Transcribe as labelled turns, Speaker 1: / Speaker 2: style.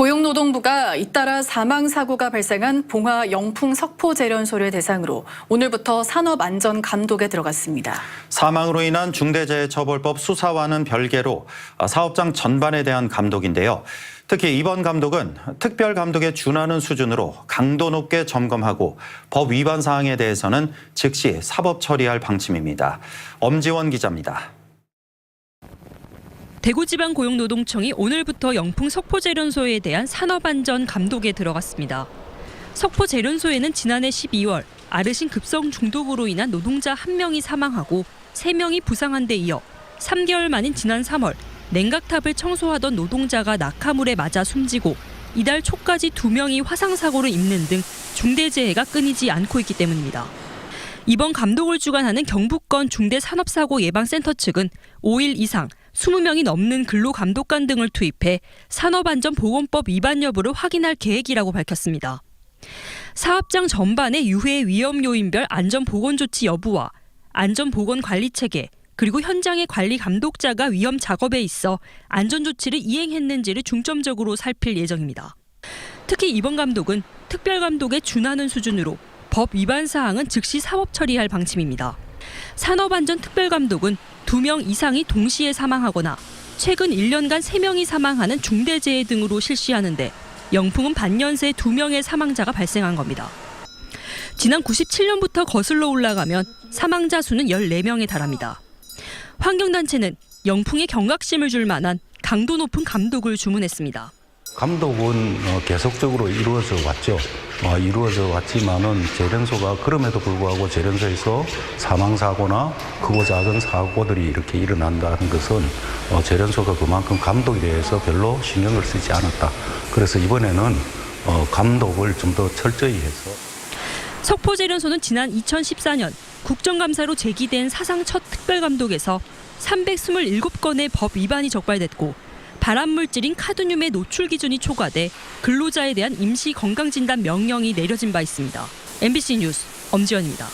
Speaker 1: 고용노동부가 잇따라 사망사고가 발생한 봉화 영풍 석포제련소를 대상으로 오늘부터 산업안전감독에 들어갔습니다.
Speaker 2: 사망으로 인한 중대재해처벌법 수사와는 별개로 사업장 전반에 대한 감독인데요. 특히 이번 감독은 특별감독에 준하는 수준으로 강도 높게 점검하고 법 위반 사항에 대해서는 즉시 사법 처리할 방침입니다. 엄지원 기자입니다.
Speaker 3: 대구지방고용노동청이 오늘부터 영풍 석포제련소에 대한 산업안전 감독에 들어갔습니다. 석포제련소에는 지난해 12월 아르신 급성 중독으로 인한 노동자 1명이 사망하고 3명이 부상한 데 이어 3개월 만인 지난 3월 냉각탑을 청소하던 노동자가 낙하물에 맞아 숨지고 이달 초까지 2명이 화상사고를 입는 등 중대재해가 끊이지 않고 있기 때문입니다. 이번 감독을 주관하는 경북권 중대산업사고 예방센터 측은 5일 이상 20명이 넘는 근로감독관 등을 투입해 산업안전보건법 위반 여부를 확인할 계획이라고 밝혔습니다. 사업장 전반의 유해 위험 요인별 안전보건조치 여부와 안전보건관리체계 그리고 현장의 관리 감독자가 위험 작업에 있어 안전조치를 이행했는지를 중점적으로 살필 예정입니다. 특히 이번 감독은 특별감독에 준하는 수준으로 법 위반 사항은 즉시 사법 처리할 방침입니다. 산업안전특별감독은 2명 이상이 동시에 사망하거나 최근 1년간 3명이 사망하는 중대재해 등으로 실시하는데 영풍은 반년새 2명의 사망자가 발생한 겁니다. 지난 97년부터 거슬러 올라가면 사망자 수는 14명에 달합니다. 환경단체는 영풍에 경각심을 줄 만한 강도 높은 감독을 주문했습니다.
Speaker 4: 감독은 계속적으로 이루어져 왔죠. 이루어져 왔지만은 제련소가 그럼에도 불구하고 제련소에서 사망사고나 크고 작은 사고들이 이렇게 일어난다는 것은 제련소가 그만큼 감독에 대해서 별로 신경을 쓰지 않았다. 그래서 이번에는 감독을 좀 더 철저히 해서.
Speaker 3: 석포제련소는 지난 2014년 국정감사로 제기된 사상 첫 특별감독에서 327건의 법 위반이 적발됐고 발암물질인 카드뮴의 노출 기준이 초과돼 근로자에 대한 임시 건강진단 명령이 내려진 바 있습니다. MBC 뉴스 엄지연입니다.